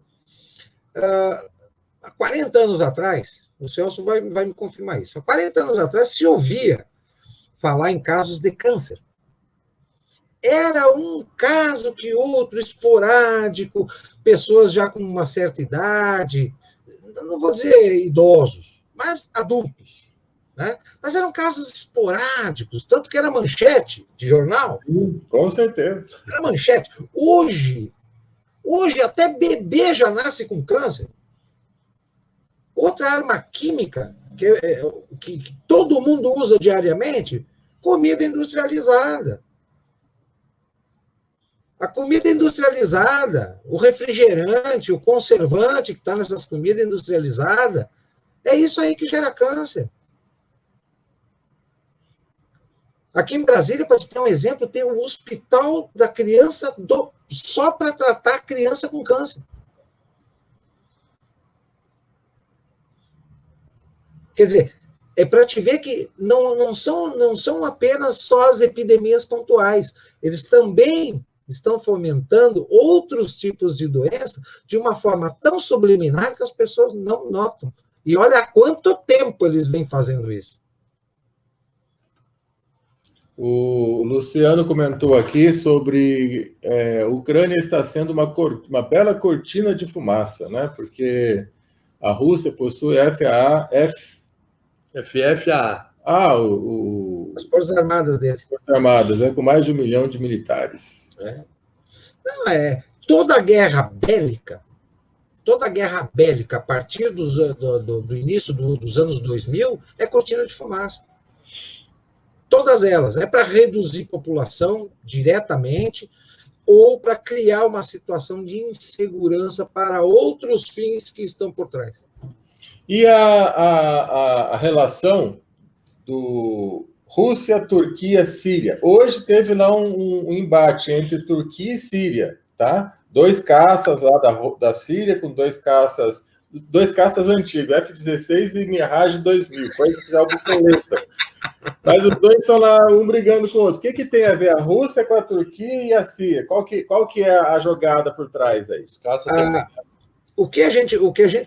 Há 40 anos atrás, o Celso vai me confirmar isso, há 40 anos atrás se ouvia falar em casos de câncer. Era um caso que outro, esporádico, pessoas já com uma certa idade, não vou dizer idosos, mas adultos. Né? Mas eram casos esporádicos, tanto que era manchete de jornal. Com certeza. Era manchete. Hoje até bebê já nasce com câncer. Outra arma química que todo mundo usa diariamente, comida industrializada. A comida industrializada, o refrigerante, o conservante que está nessas comidas industrializadas, é isso aí que gera câncer. Aqui em Brasília, para te ter um exemplo, tem o Hospital da Criança só para tratar a criança com câncer. Quer dizer, é para te ver que não são apenas só as epidemias pontuais. Eles também estão fomentando outros tipos de doença de uma forma tão subliminar que as pessoas não notam. E olha há quanto tempo eles vêm fazendo isso. O Luciano comentou aqui sobre a Ucrânia está sendo uma bela cortina de fumaça, né? Porque a Rússia possui FFA. As Forças Armadas deles. Forças Armadas, com mais de 1 milhão de militares. Não, toda guerra bélica, a partir do início dos anos 2000, é cortina de fumaça. Todas elas. É para reduzir população diretamente ou para criar uma situação de insegurança para outros fins que estão por trás. E a relação do Rússia, Turquia, Síria. Hoje teve lá um embate entre Turquia e Síria, tá? 2 caças lá da Síria com 2 caças antigos, F-16 e Mirage 2000, coisa que já é obsoleta. Mas os dois estão lá, um brigando com o outro. O que tem a ver a Rússia com a Turquia e a Síria? Qual que é a jogada por trás aí? O que a gente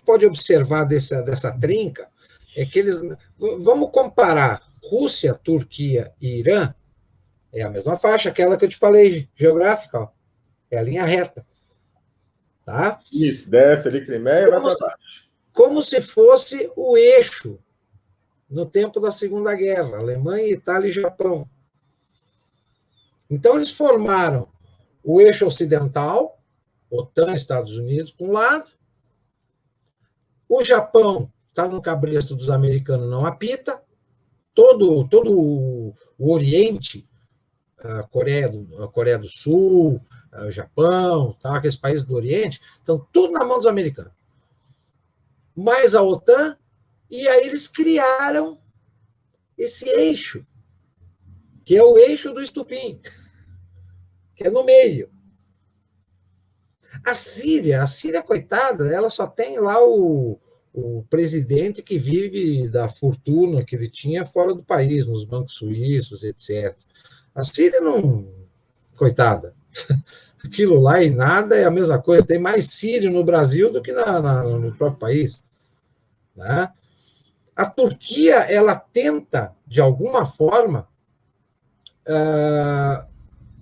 pode observar dessa trinca é que eles... Vamos comparar Rússia, Turquia e Irã, é a mesma faixa, aquela que eu te falei, geográfica, ó. É a linha reta. Tá? Isso, desce ali, Crimeia, vai para baixo. Como se fosse o eixo no tempo da Segunda Guerra, Alemanha, Itália e Japão. Então, eles formaram o eixo ocidental, OTAN, Estados Unidos, por um lado. O Japão está no cabresto dos americanos, não apita. Todo o Oriente, a Coreia do Sul, o Japão, tá, aqueles países do Oriente, estão tudo na mão dos americanos. Mais a OTAN, e aí eles criaram esse eixo, que é o eixo do estupim, que é no meio. A Síria, coitada, ela só tem lá o presidente que vive da fortuna que ele tinha fora do país, nos bancos suíços, etc. A Síria não... Coitada. Aquilo lá e nada é a mesma coisa. Tem mais sírio no Brasil do que no próprio país. Né? A Turquia, ela tenta, de alguma forma,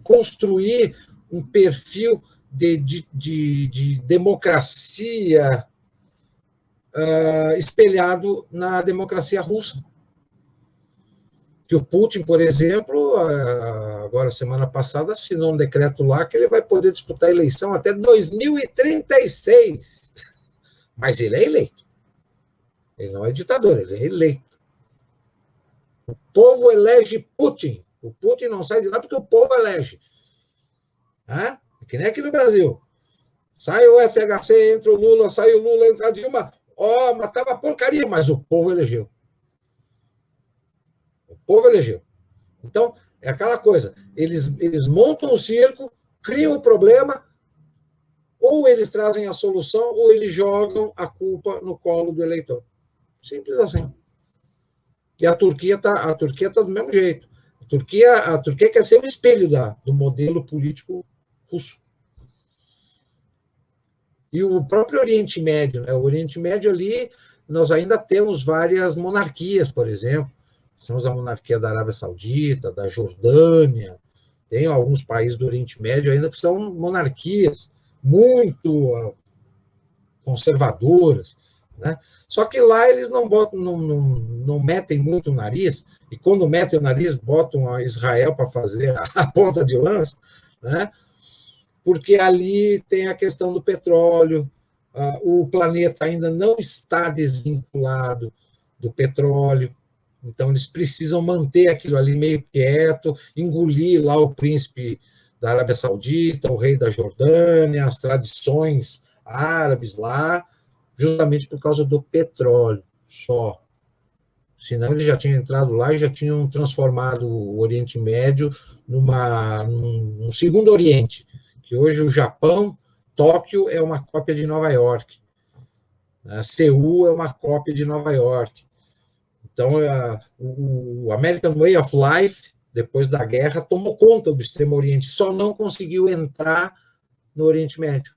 construir um perfil de democracia espelhado na democracia russa. Que o Putin, por exemplo, agora, semana passada, assinou um decreto lá que ele vai poder disputar a eleição até 2036. Mas ele é eleito. Ele não é ditador, ele é eleito. O povo elege Putin. O Putin não sai de lá porque o povo elege. É que nem aqui no Brasil. Sai o FHC, entra o Lula, sai o Lula, entra a Dilma. Mas estava porcaria, mas o povo elegeu. O povo elegeu. Então, é aquela coisa. Eles montam o circo, criam o problema, ou eles trazem a solução, ou eles jogam a culpa no colo do eleitor. Simples assim. E a Turquia está do mesmo jeito. A Turquia quer ser o espelho do modelo político russo. E o próprio Oriente Médio, né? O Oriente Médio ali, nós ainda temos várias monarquias, por exemplo. Temos a monarquia da Arábia Saudita, da Jordânia, tem alguns países do Oriente Médio ainda que são monarquias muito conservadoras, né? Só que lá eles não metem muito o nariz, e quando metem o nariz, botam a Israel para fazer a ponta de lança, né? Porque ali tem a questão do petróleo, o planeta ainda não está desvinculado do petróleo, então eles precisam manter aquilo ali meio quieto, engolir lá o príncipe da Arábia Saudita, o rei da Jordânia, as tradições árabes lá, justamente por causa do petróleo só. Senão eles já tinham entrado lá e já tinham transformado o Oriente Médio num segundo Oriente, que hoje o Japão, Tóquio é uma cópia de Nova York, Seul é uma cópia de Nova York. Então, o American Way of Life, depois da guerra, tomou conta do Extremo Oriente, só não conseguiu entrar no Oriente Médio,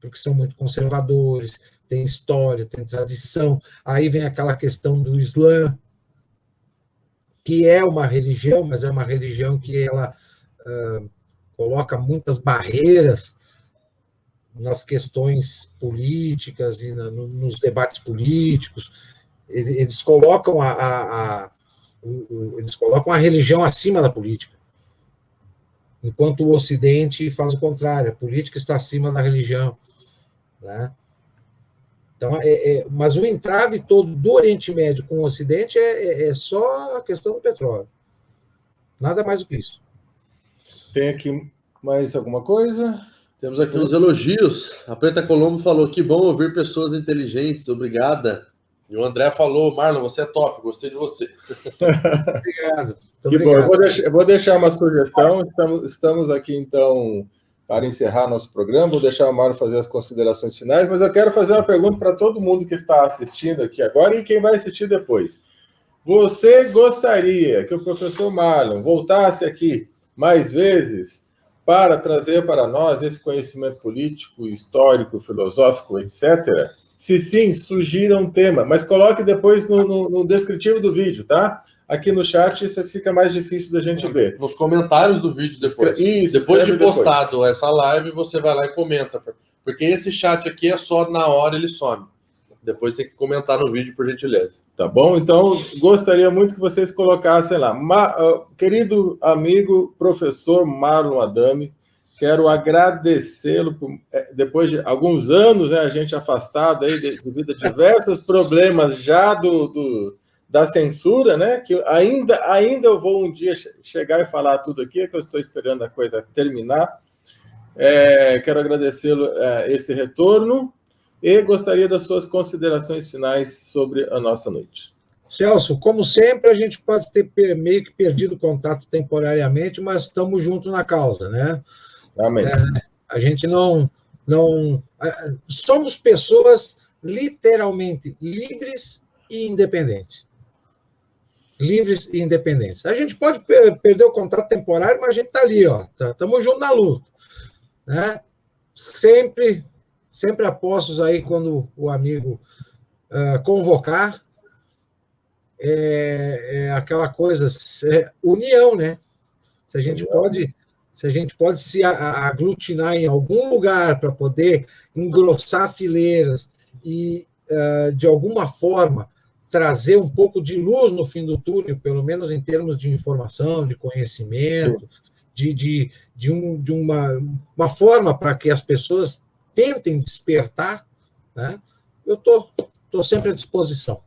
porque são muito conservadores, tem história, tem tradição. Aí vem aquela questão do Islã, que é uma religião, mas é uma religião que ela coloca muitas barreiras nas questões políticas e nos debates políticos. Eles colocam eles colocam a religião acima da política, enquanto o Ocidente faz o contrário, a política está acima da religião, né? Então, mas o entrave todo do Oriente Médio com o Ocidente é só a questão do petróleo, nada mais do que isso. Tem aqui mais alguma coisa? Temos aqui uns elogios. A Preta Colombo falou: que bom ouvir pessoas inteligentes, obrigada. E o André falou: Marlon, você é top, gostei de você. Obrigado. Que obrigado. bom, eu vou deixar uma sugestão. Estamos aqui, então, para encerrar nosso programa. Vou deixar o Marlon fazer as considerações finais, mas eu quero fazer uma pergunta para todo mundo que está assistindo aqui agora e quem vai assistir depois. Você gostaria que o professor Marlon voltasse aqui mais vezes para trazer para nós esse conhecimento político, histórico, filosófico, etc.? Se sim, sugira um tema, mas coloque depois no descritivo do vídeo, tá? Aqui no chat isso fica mais difícil da gente ver. Nos comentários do vídeo depois. Isso, depois de postado depois. essa live, você vai lá e comenta. Porque esse chat aqui é só na hora ele some. Depois tem que comentar no vídeo, por gentileza. Tá bom? Então, gostaria muito que vocês colocassem lá. Querido amigo professor Marlon Adami, quero agradecê-lo depois de alguns anos, né, a gente afastado aí devido a diversos problemas já da censura, né, que ainda eu vou um dia chegar e falar tudo aqui, que eu estou esperando a coisa terminar. Quero agradecê-lo esse retorno e gostaria das suas considerações finais sobre a nossa noite. Celso, como sempre, a gente pode ter meio que perdido o contato temporariamente, mas estamos juntos na causa, né? Amém. A gente não somos pessoas literalmente livres e independentes. Livres e independentes. A gente pode perder o contato temporário, mas a gente está ali, ó. Estamos juntos na luta, né? Sempre apostos aí quando o amigo convocar. Aquela coisa, união, né? Se a gente pode se aglutinar em algum lugar para poder engrossar fileiras e, de alguma forma, trazer um pouco de luz no fim do túnel, pelo menos em termos de informação, de conhecimento, de uma forma para que as pessoas tentem despertar, né? Eu estou sempre à disposição.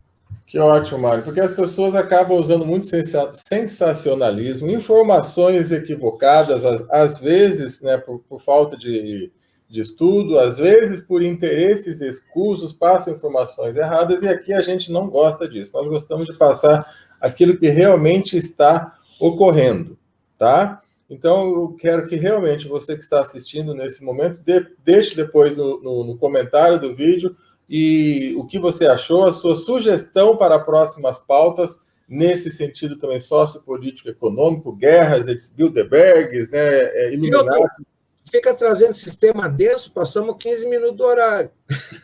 Que ótimo, Mário, porque as pessoas acabam usando muito sensacionalismo, informações equivocadas, às vezes, né, por falta de estudo, às vezes por interesses escusos, passam informações erradas, e aqui a gente não gosta disso. Nós gostamos de passar aquilo que realmente está ocorrendo, tá? Então, eu quero que realmente você que está assistindo nesse momento, deixe depois no comentário do vídeo e o que você achou, a sua sugestão para próximas pautas, nesse sentido também sociopolítico, econômico, guerras, Bilderbergs, né, Illuminati. Fica trazendo sistema denso, passamos 15 minutos do horário.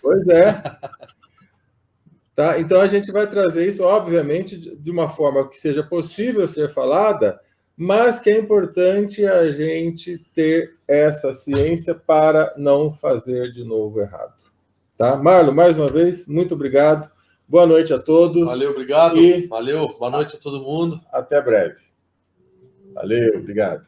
Pois é. Tá? Então, a gente vai trazer isso, obviamente, de uma forma que seja possível ser falada, mas que é importante a gente ter essa ciência para não fazer de novo errado. Tá? Marlon, mais uma vez, muito obrigado. Boa noite a todos. Valeu, obrigado. Valeu, boa noite a todo mundo. Até breve. Valeu, obrigado.